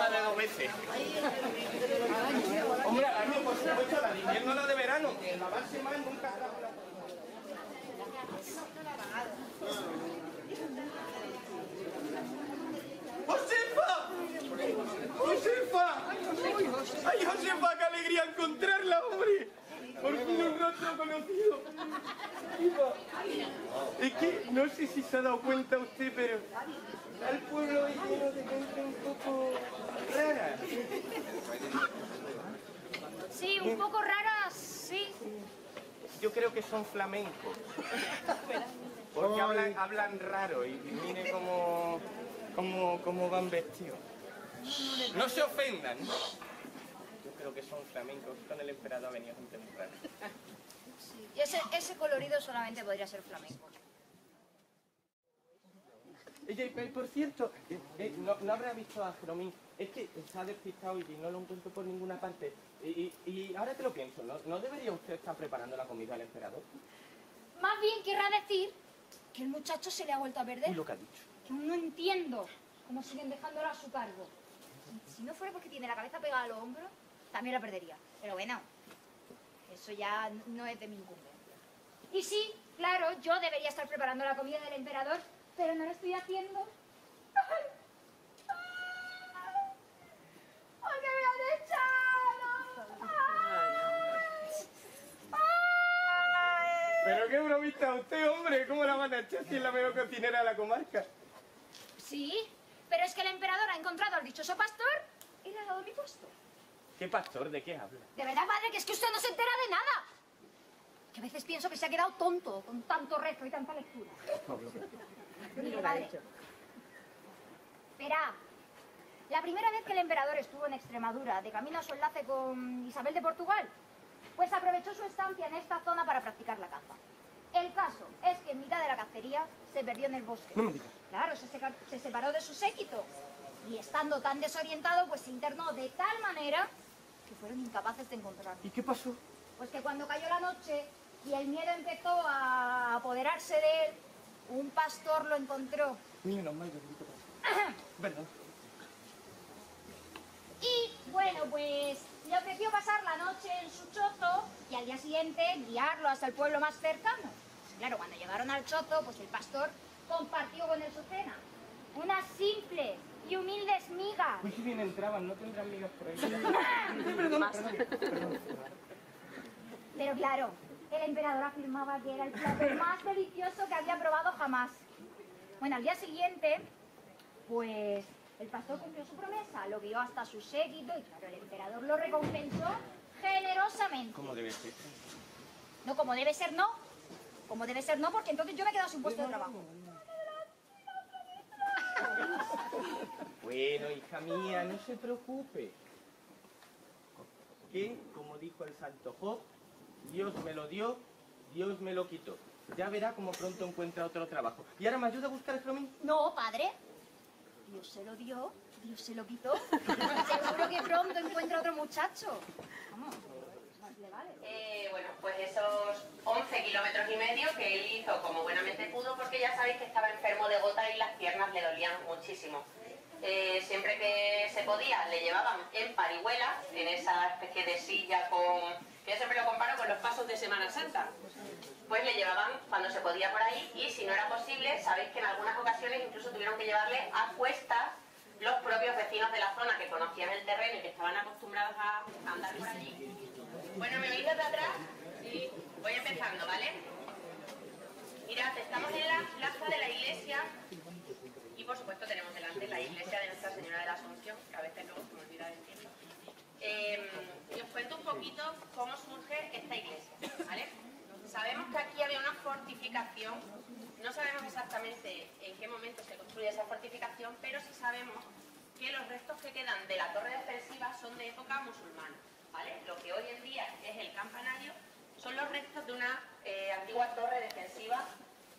más de 2 veces. Hombre, al año, por supuesto, la de invierno, la de verano. Que lavarse más nunca acaba la... ¡Josefa! ¡Josefa! ¡Ay, Josefa, qué alegría encontrarla, hombre! Por fin un rostro conocido. Es que no sé si se ha dado cuenta usted, pero al pueblo es lleno de gente un poco rara. Sí, un poco raras, sí. Yo creo que son flamencos. Porque hablan raro y mire cómo van vestidos. No se ofendan. Yo creo que son flamencos. Con el emperador ha venido gente muy rara. Y ese colorido solamente podría ser flamenco. Oye, por cierto, no habrá visto a Jeromín. Es que se ha despistado y no lo encuentro por ninguna parte. Y ahora que lo pienso, ¿no debería usted estar preparando la comida al emperador? Más bien querrá decir que el muchacho se le ha vuelto a perder. Y lo que ha dicho. Que no entiendo cómo siguen dejándolo a su cargo. Si no fuera porque tiene la cabeza pegada a los hombros, también la perdería. Pero bueno, eso ya no es de mi incumbencia. Y sí, claro, yo debería estar preparando la comida del emperador, pero no lo estoy haciendo. ¡Ay! ¡Ay, que me han echado! ¡Ay! Pero qué bromista usted, hombre. ¿Cómo la van a echar si es la mejor cocinera de la comarca? Sí, pero es que el emperador ha encontrado al dichoso pastor y le ha dado mi puesto. ¿Qué pastor? ¿De qué habla? De verdad, padre, que es que usted no se entera de nada. Que a veces pienso que se ha quedado tonto con tanto rezo y tanta lectura. Mire, padre. Verá, la primera vez que el emperador estuvo en Extremadura, de camino a su enlace con Isabel de Portugal, pues aprovechó su estancia en esta zona para practicar la caza. El caso es que en mitad de la cacería se perdió en el bosque. No me digas. Claro, se separó de su séquito. Y estando tan desorientado, pues se internó de tal manera que fueron incapaces de encontrarlo. ¿Y qué pasó? Pues que cuando cayó la noche y el miedo empezó a apoderarse de él, un pastor lo encontró. Menos mal, bendito pastor. Perdón. Y bueno, pues le ofreció pasar la noche en su chozo y al día siguiente guiarlo hasta el pueblo más cercano. Claro, cuando llegaron al chozo, pues el pastor compartió con él su cena. Unas simples y humildes migas. Uy, si bien entraban, no tendrán migas por ahí. Perdón. Pero claro, el emperador afirmaba que era el plato más delicioso que había probado jamás. Bueno, al día siguiente, pues el pastor cumplió su promesa, lo guió hasta su séquito y claro, el emperador lo recompensó generosamente. ¿Cómo debe ser? No, como debe ser no. Como debe ser no, porque entonces yo me he quedado sin puesto de trabajo. Bueno, hija mía, no se preocupe. Que, como dijo el santo Job, Dios me lo dio, Dios me lo quitó. Ya verá cómo pronto encuentra otro trabajo. ¿Y ahora me ayuda a buscar el Jeromín? No, padre. Dios se lo dio, Dios se lo quitó. Seguro que pronto encuentra otro muchacho. Vamos, más le vale. Bueno, pues esos 11 kilómetros y medio que él hizo como buenamente pudo, porque ya sabéis que estaba enfermo de gota y las piernas le dolían muchísimo. Siempre que se podía le llevaban en parihuela, en esa especie de silla que yo siempre lo comparo con los pasos de Semana Santa. Pues le llevaban cuando se podía por ahí y si no era posible, sabéis que en algunas ocasiones incluso tuvieron que llevarle a cuestas los propios vecinos de la zona que conocían el terreno y que estaban acostumbrados a andar por allí. Bueno, ¿me oís desde atrás? Sí. Voy empezando, ¿vale? Mirad, estamos en la plaza de la iglesia y por supuesto tenemos delante la iglesia de Nuestra Señora de la Asunción, que a veces luego se me olvida decirlo. Y os cuento un poquito cómo surge esta iglesia, ¿vale? Sabemos que aquí había una fortificación, no sabemos exactamente en qué momento se construye esa fortificación, pero sí sabemos que los restos que quedan de la torre defensiva son de época musulmana, ¿vale? Lo que hoy en día es el campanario son los restos de una antigua torre defensiva,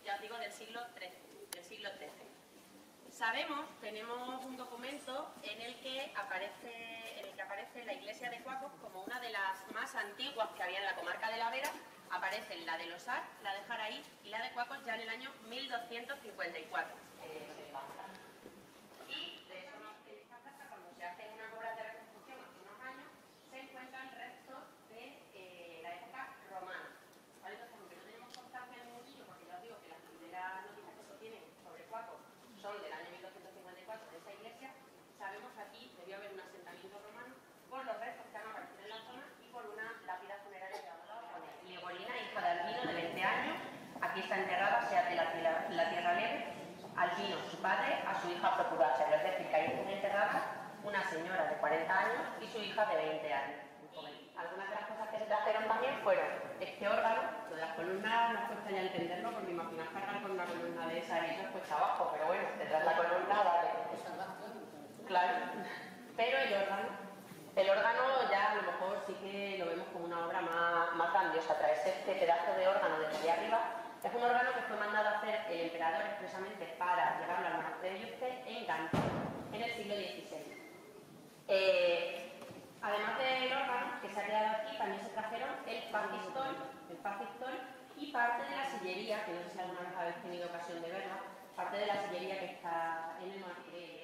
ya os digo, del siglo XIII. Sabemos, tenemos un documento en el que aparece la iglesia de Cuacos como una de las más antiguas que había en la comarca de la Vera. Aparecen la de Losar, la de Jaraí y la de Cuacos ya en el año 1254. Y de eso esta casa, cuando se hace Aquí está enterrada Seat de la Tierra Alegre, Albino, su padre, a su hija procuró hacerlo. Es decir, que ahí está enterrada una señora de 40 años y su hija de 20 años. Algunas de las cosas que se trajeron también fueron este órgano. Lo de las columnas nos cuesta ya entenderlo, porque imaginar cargar con una columna de esa y eso es cuesta abajo, pero bueno, detrás la columna, vale. Claro, pero el órgano ya a lo mejor sí que lo vemos como una obra más grandiosa. Traerse este pedazo de órgano desde allá arriba es un órgano que fue mandado a hacer el emperador expresamente para llevarlo al monasterio de Yuste en Gante, en el siglo XVI. Además del órgano que se ha quedado aquí, también se trajeron el facistol y parte de la sillería, que no sé si alguna vez habéis tenido ocasión de verla, parte de la sillería que está en el monasterio.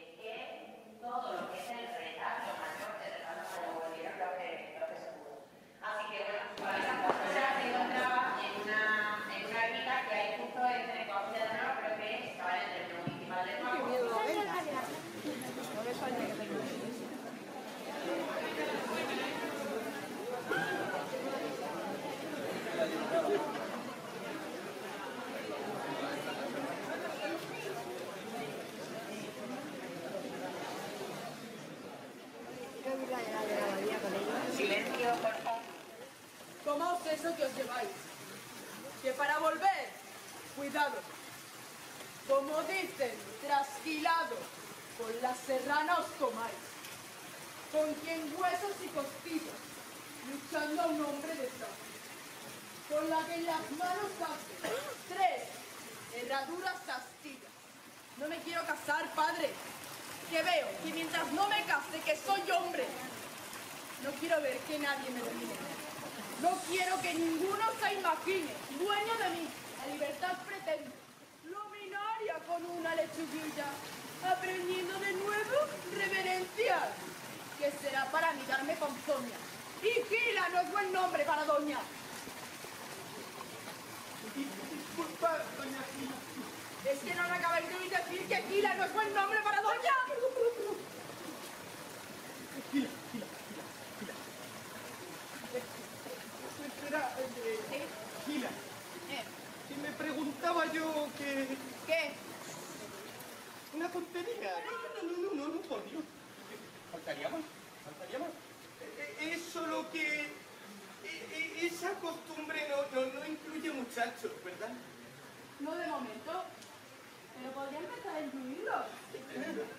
Todo lo que es el retablo mayor del retablo se devolvieron lo que se pudo. Así que bueno, esa cosa se encontraba en una ermita que hay justo entre Coahuila de Nueva, creo que estaba en el terreno municipal de Nueva. Silencio, por favor. Tomaos eso que os lleváis, que para volver, cuidado, como dicen, trasquilado, con la serrana os tomáis, con quien huesos y costillas, luchando a un hombre detrás, con la que en las manos hace 3 herraduras astillas. No me quiero casar, padre, que veo que mientras no me case, que soy hombre, no quiero ver que nadie me domine. No quiero que ninguno se imagine dueño de mí. La libertad pretendo. Luminaria con una lechuguilla. Aprendiendo de nuevo reverencias. Que será para mí darme ponzoña. Y Gila no es buen nombre para doña. Disculpa, doña Gila. ¿Es que no me acabáis de oír decir que Gila no es buen nombre para doña? Gila. Espera, Gila. Si me preguntaba yo que... ¿Qué? Una tontería. No, por Dios. Faltaría más. Es solo que... esa costumbre no incluye muchachos, ¿verdad? No de momento. Pero podría empezar a incluirlos.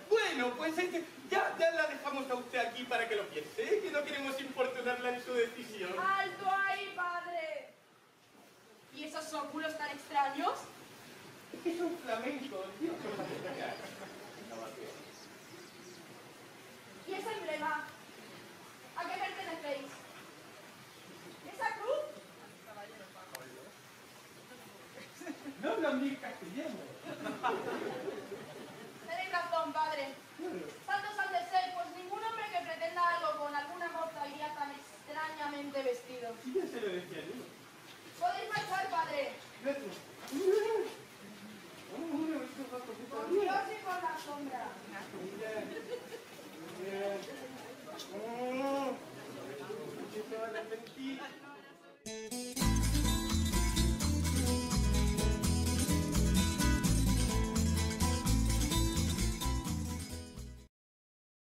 Bueno, pues ya la dejamos a usted aquí para que lo piense, que no queremos importunarla en su decisión. ¡Alto ahí, padre! ¿Y esos óculos tan extraños? Es que son flamencos, tío. ¿Y ese emblema? ¿A qué pertenecéis? ¿Esa cruz? No hablan bien castellano. Tenéis razón, padre. Tantos han de ser, pues ningún hombre que pretenda algo con alguna moza iría tan extrañamente vestido. Ya se lo decía yo. Podéis marchar, padre. Por Dios y por la sombra. Bien. Se van a mentir.